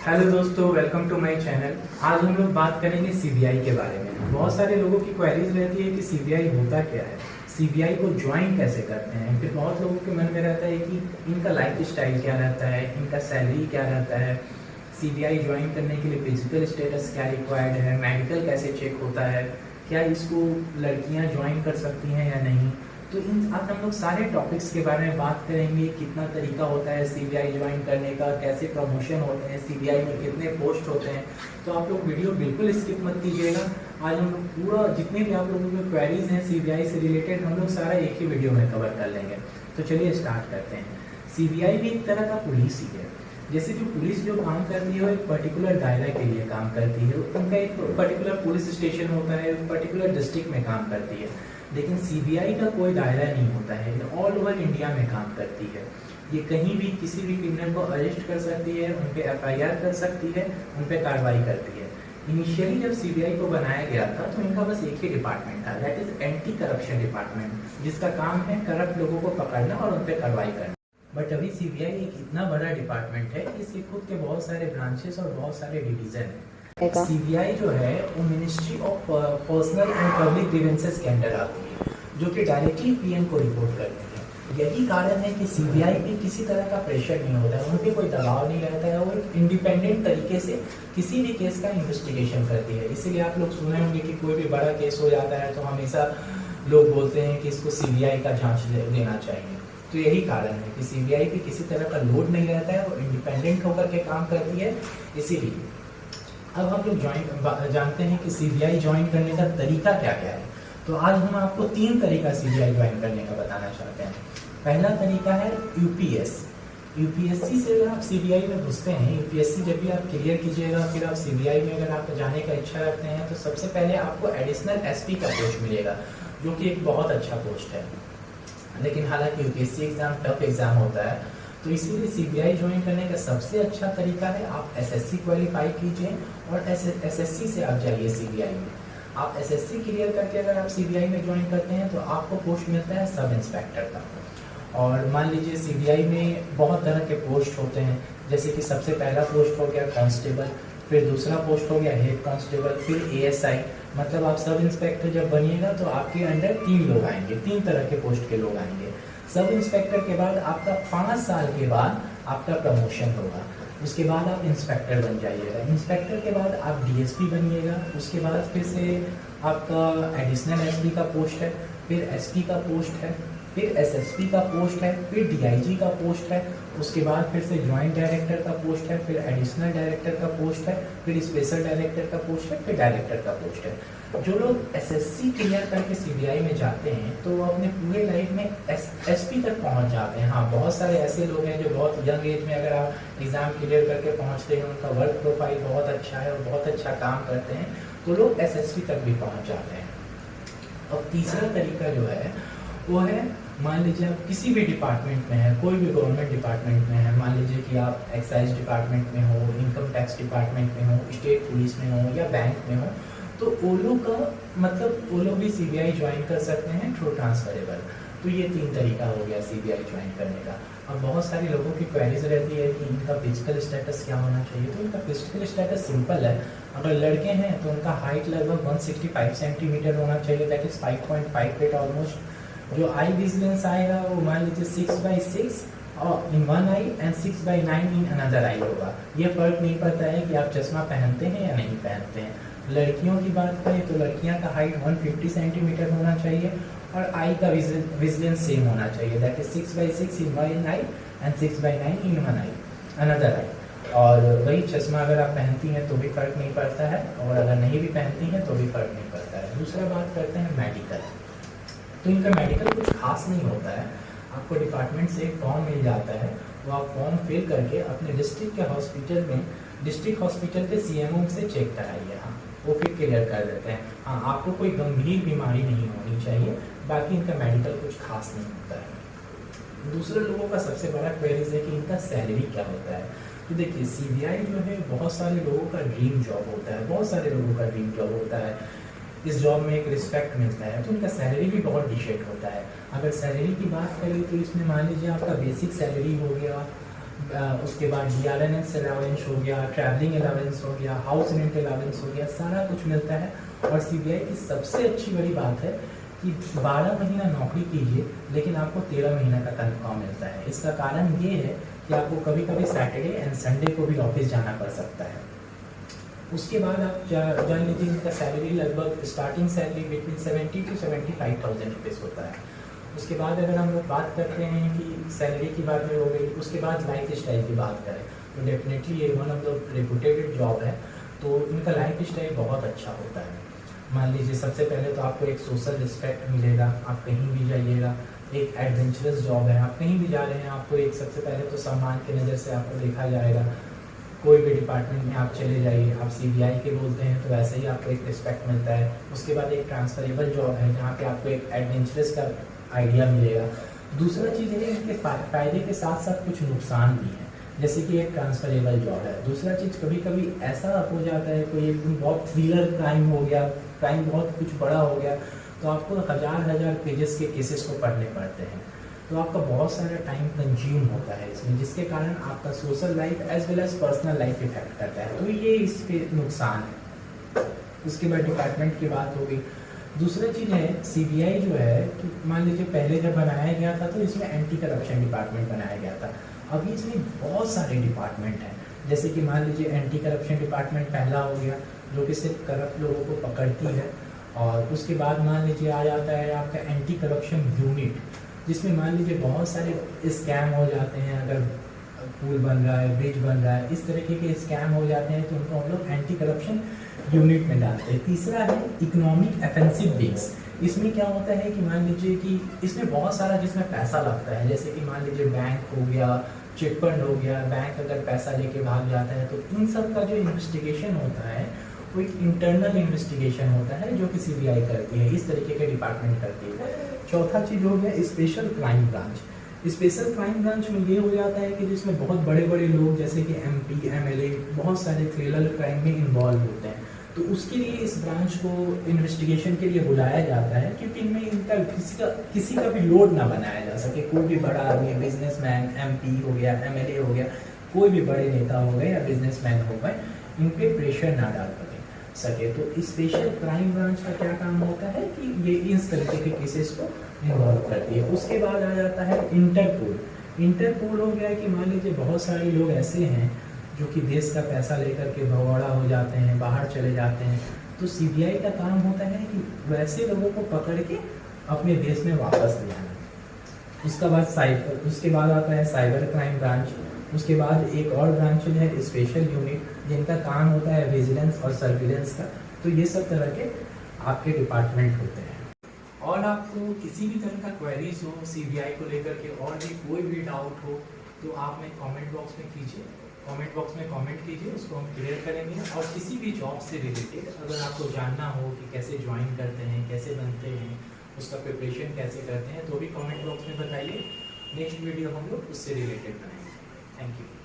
Hello दोस्तों, welcome to my channel. आज हम लोग बात करेंगे सीबीआई के बारे में। बहुत सारे लोगों की क्वेरीज रहती है कि सीबीआई होता क्या है, सीबीआई को ज्वाइन कैसे करते हैं। फिर बहुत लोगों के मन में रहता है कि इनका लाइफ स्टाइल क्या रहता है, इनका सैलरी क्या रहता है, सीबीआई ज्वाइन करने के लिए फिजिकल स्टेटस क्या रिक्वायर्ड है, मेडिकल कैसे चेक होता है, क्या इसको लड़कियां ज्वाइन कर सकती हैं या नहीं। तो इन आज हम लोग सारे टॉपिक्स के बारे में बात करेंगे। कितना तरीका होता है सीबीआई ज्वाइन करने का, कैसे प्रमोशन होते हैं, सीबीआई में कितने पोस्ट होते हैं। तो आप लोग वीडियो बिल्कुल स्किप मत कीजिएगा। आज हम लोग पूरा जितने भी आप लोगों के क्वेरीज हैं सीबीआई से रिलेटेड हम लोग सारा एक ही वीडियो में कवर कर लेंगे। तो चलिए स्टार्ट करते हैं। सीबीआई भी एक तरह का पुलिस ही है। जैसे जो पुलिस जो काम करती है वो एक पर्टिकुलर दायरा के लिए काम करती है, उनका एक पर्टिकुलर पुलिस स्टेशन होता है, पर्टिकुलर डिस्ट्रिक्ट में काम करती है। लेकिन सीबीआई का कोई दायरा नहीं होता है, ऑल ओवर इंडिया में काम करती है। ये कहीं भी किसी भी क्रिमिनल को अरेस्ट कर सकती है, उन पे एफआईआर कर सकती है, उन पे कार्रवाई करती है। इनिशियली जब सीबीआई को बनाया गया था तो इनका बस एक ही डिपार्टमेंट था, that is anti corruption department, जिसका काम है करप्ट लोगों को पकड़ना और उन पे कार्रवाई करना। बट अभी सीबीआई एक इतना बड़ा डिपार्टमेंट है कि इसके खुद के बहुत सारे ब्रांचेस और बहुत सारे डिवीजन है। सीबीआई जो है वो ministry of personal and public grievances के अंडर आती है, जो कि डायरेक्टली पीएम को रिपोर्ट करती है। यही कारण है कि सीबीआई पे किसी तरह का प्रेशर नहीं होता है, उन पर कोई दबाव नहीं रहता है, वो एक इंडिपेंडेंट तरीके से किसी भी केस का इन्वेस्टिगेशन करती है। इसीलिए आप लोग सुने होंगे कि कोई भी बड़ा केस हो जाता है तो हमेशा लोग बोलते हैं कि इसको सीबीआई का जांच देना चाहिए। तो यही कारण है कि सीबीआई पे किसी तरह का लोड नहीं रहता है, वो इंडिपेंडेंट होकर के काम करती है। इसीलिए अब हम लोग जानते हैं कि सीबीआई ज्वाइन करने का तरीका क्या क्या है। तो आज हम आपको 3 तरीका सीबीआई ज्वाइन करने का बताना चाहते हैं। पहला तरीका है यूपीएस। यूपीएससी से अगर आप सीबीआई में घुसते हैं, यूपीएससी जब भी आप क्लियर कीजिएगा फिर आप सीबीआई में अगर आप जाने का इच्छा रखते हैं तो सबसे पहले आपको एडिशनल एसपी का पोस्ट मिलेगा, जो कि एक बहुत अच्छा पोस्ट है। लेकिन हालांकि यूपीएससी एग्जाम टफ एग्जाम होता है, तो इसीलिए सीबीआई ज्वाइन करने का सबसे अच्छा तरीका है आप एसएससी क्वालिफाई कीजिए और एसएससी से आप जाइए सीबीआई में। आप एसएससी क्लियर करके अगर आप सीबीआई में ज्वाइन करते हैं तो आपको पोस्ट मिलता है सब इंस्पेक्टर का। और मान लीजिए सीबीआई में बहुत तरह के पोस्ट होते हैं, जैसे कि सबसे पहला पोस्ट हो गया कांस्टेबल, फिर दूसरा पोस्ट हो गया हेड कांस्टेबल, फिर एएसआई। मतलब आप सब इंस्पेक्टर जब बनिएगा तो आपके अंडर 3 लोग आएंगे, 3 तरह के पोस्ट के लोग आएंगे। सब इंस्पेक्टर के बाद आपका 5 साल के बाद आपका प्रमोशन होगा, उसके बाद आप इंस्पेक्टर बन जाइएगा। इंस्पेक्टर के बाद आप डीएसपी बनिएगा, उसके बाद फिर से आपका एडिशनल एसपी का पोस्ट है, फिर एसपी का पोस्ट है, फिर एसएसपी का पोस्ट है, फिर डीआईजी का पोस्ट है, उसके बाद फिर से ज्वाइंट डायरेक्टर का पोस्ट है, फिर एडिशनल डायरेक्टर का पोस्ट है, फिर स्पेशल डायरेक्टर का पोस्ट है, फिर डायरेक्टर का पोस्ट है। जो लोग एसएससी क्लियर करके सीबीआई में जाते हैं तो वो अपने पूरे लाइफ में एसपी तक पहुंच जाते हैं। हाँ, बहुत सारे ऐसे लोग हैं जो बहुत यंग एज में अगर आप एग्जाम क्लियर करके पहुंचते हैं, उनका वर्क प्रोफाइल बहुत अच्छा है और बहुत अच्छा काम करते हैं, तो लोग एसएसपी तक भी पहुंच जाते हैं। अब तीसरा तरीका जो है वो है, मान लीजिए आप किसी भी डिपार्टमेंट में है, कोई भी गवर्नमेंट डिपार्टमेंट में है, मान लीजिए कि आप एक्साइज डिपार्टमेंट में हो, इनकम टैक्स डिपार्टमेंट में हो, स्टेट पुलिस में हो या बैंक में हो, तो वो लोग का मतलब वो लोग भी सीबीआई ज्वाइन कर सकते हैं थ्रू ट्रांसफरेबल। तो ये 3 तरीका हो गया सीबीआई ज्वाइन करने का। अब बहुत सारे लोगों की क्वेरीज रहती है कि इनका फिजिकल स्टेटस क्या होना चाहिए। तो इनका फिजिकल स्टेटस सिंपल है। अगर लड़के हैं तो उनका हाइट लगभग 165 सेंटीमीटर होना चाहिए, दैट इज 5.5 फीट ऑलमोस्ट। जो आई विजिलेंस आएगा वो मान लीजिए 6/6 और in one eye and 6/9 in another eye होगा। ये फर्क नहीं पड़ता है कि आप चश्मा पहनते हैं या नहीं पहनते हैं। लड़कियों की बात करें तो लड़कियां का हाइट 150 सेंटीमीटर होना चाहिए और आई का विजिलेंस सेम होना चाहिए, that is 6/6 in one eye and 6/9 in one eye another eye. और वही चश्मा अगर आप पहनती हैं तो भी फर्क नहीं पड़ता है, और अगर नहीं भी पहनती हैं तो भी फर्क नहीं पड़ता है। दूसरा बात करते हैं मेडिकल। तो इनका मेडिकल कुछ खास नहीं होता है। आपको डिपार्टमेंट से एक फॉर्म मिल जाता है, वो आप फॉर्म फिल करके अपने डिस्ट्रिक्ट के हॉस्पिटल में, डिस्ट्रिक्ट हॉस्पिटल के सीएमओ से चेक कराइए। हाँ, वो फिर क्लियर कर देते हैं। हाँ, आपको कोई गंभीर बीमारी नहीं होनी चाहिए, बाकी इनका मेडिकल कुछ खास नहीं होता है। दूसरे लोगों का सबसे बड़ा क्वेरीज है कि इनका सैलरी क्या होता है। तो देखिए सीबीआई जो है बहुत सारे लोगों का ड्रीम जॉब होता है, बहुत सारे लोगों का ड्रीम जॉब होता है। इस जॉब में एक रिस्पेक्ट मिलता है, तो उनका सैलरी भी बहुत डिसेंट होता है। अगर सैलरी की बात करें तो इसमें मान लीजिए आपका बेसिक सैलरी हो गया उसके बाद DRNS अलाउंस हो गया, ट्रैवलिंग अलाउंस हो गया, हाउस रेंट अलाउंस हो गया, सारा कुछ मिलता है। और CBI की सबसे अच्छी बड़ी बात है कि 12 महीना नौकरी कीजिए लेकिन आपको 13 महीना का तनख्वाह मिलता है। इसका कारण ये है कि आपको कभी कभी सैटरडे एंड संडे को भी ऑफिस जाना पड़ सकता है। उसके बाद आप जान लीजिए इनका सैलरी लगभग starting salary between 70 to 75,000 rupees होता है। उसके बाद अगर हम लोग बात करते हैं कि सैलरी की बात हो गई, उसके बाद लाइफ स्टाइल की बात करें तो डेफिनेटली ये one of the reputed job है, तो इनका लाइफ स्टाइल बहुत अच्छा होता है। मान लीजिए सबसे पहले तो आपको एक सोशल रिस्पेक्ट मिलेगा, आप कहीं भी जाइएगा। एक एडवेंचरस जॉब है, आप कहीं भी जा रहे हैं आपको एक सबसे पहले तो सम्मान की नज़र से आपको देखा जाएगा। कोई भी डिपार्टमेंट में आप चले जाइए, आप CBI के बोलते हैं तो वैसे ही आपको एक रिस्पेक्ट मिलता है। उसके बाद एक ट्रांसफरेबल जॉब है जहाँ पे आपको एक एडवेंचरस का आइडिया मिलेगा। दूसरा चीज़ है इनके फ़ायदे के साथ साथ कुछ नुकसान भी हैं, जैसे कि एक ट्रांसफरेबल जॉब है। दूसरा चीज़ कभी कभी ऐसा हो जाता है, कोई एकदम बहुत थ्रिलर क्राइम हो गया, क्राइम बहुत कुछ बड़ा हो गया, तो आपको हज़ार पेजेस के केसेस को पढ़ने पड़ते हैं, तो आपका बहुत सारा टाइम कंज्यूम होता है इसमें, जिसके कारण आपका social life as well as personal life affect करता है। तो ये इसके नुकसान है। उसके बाद डिपार्टमेंट की बात होगी। दूसरा चीज़ है CBI जो है कि मान लीजिए पहले जब बनाया गया था तो इसमें एंटी करप्शन डिपार्टमेंट बनाया गया था। अभी इसमें बहुत सारे डिपार्टमेंट हैं, जैसे कि मान लीजिए एंटी करप्शन डिपार्टमेंट पहला हो गया जो कि सिर्फ करप्ट लोगों को पकड़ती है। और उसके बाद मान लीजिए आ जाता है आपका एंटी करप्शन यूनिट, जिसमें मान लीजिए बहुत सारे स्कैम हो जाते हैं, अगर पुल बन रहा है, ब्रिज बन रहा है, इस तरीके के स्कैम हो जाते हैं तो उनको हम लोग एंटी करप्शन यूनिट में डालते हैं। तीसरा है इकोनॉमिक ऑफेंसिव बिल्स। इसमें क्या होता है कि मान लीजिए कि इसमें बहुत सारा जिसमें पैसा लगता है, जैसे कि मान लीजिए बैंक हो गया, चिट फंड हो गया, बैंक अगर पैसा लेके भाग जाता है तो इन सब का जो इन्वेस्टिगेशन होता है वो एक इंटरनल इन्वेस्टिगेशन होता है जो कि CBI करती है, इस तरीके के डिपार्टमेंट करती है। चौथा चीज़ हो गया special crime branch. Special crime branch में ये हो जाता है कि जिसमें बहुत बड़े बड़े लोग जैसे कि MP MLA बहुत सारे थ्रिलर क्राइम में इन्वॉल्व होते हैं, तो उसके लिए इस ब्रांच को इन्वेस्टिगेशन के लिए बुलाया जाता है, क्योंकि इनमें इनका किसी का भी लोड ना बनाया जा सके। कोई भी बड़ा आदमी, बिजनेसमैन, MP हो गया, MLA हो गया, कोई भी बड़े नेता हो गए या बिजनेसमैन हो गए, इन पे प्रेशर ना डाल सके। तो स्पेशल क्राइम ब्रांच का क्या काम होता है कि ये इस तरीके के केसेस को इन्वॉल्व करती है। उसके बाद आ जाता है इंटरपोल। इंटरपोल हो गया कि मान लीजिए बहुत सारे लोग ऐसे हैं जो कि देश का पैसा लेकर के भगौड़ा हो जाते हैं, बाहर चले जाते हैं, तो CBI का काम होता है कि वैसे लोगों को पकड़ के अपने देश में वापस ले आना। उसके बाद आता है साइबर क्राइम ब्रांच। उसके बाद एक और ब्रांच है स्पेशल यूनिट, जिनका काम होता है विजिलेंस और सर्विलेंस का। तो ये सब तरह के आपके डिपार्टमेंट होते हैं। और आपको किसी भी तरह का क्वेरीज हो CBI को लेकर के, और भी कोई भी डाउट हो तो आप में कमेंट बॉक्स में कीजिए, कमेंट कीजिए, उसको हम क्लियर करेंगे। और किसी भी जॉब से रिलेटेड अगर आपको जानना हो कि कैसे ज्वाइन करते हैं, कैसे बनते हैं, उसका प्रिपरेशन कैसे करते हैं, तो भी कमेंट बॉक्स में बताइए। नेक्स्ट वीडियो हम लोग उससे रिलेटेड बनाएंगे। Thank you.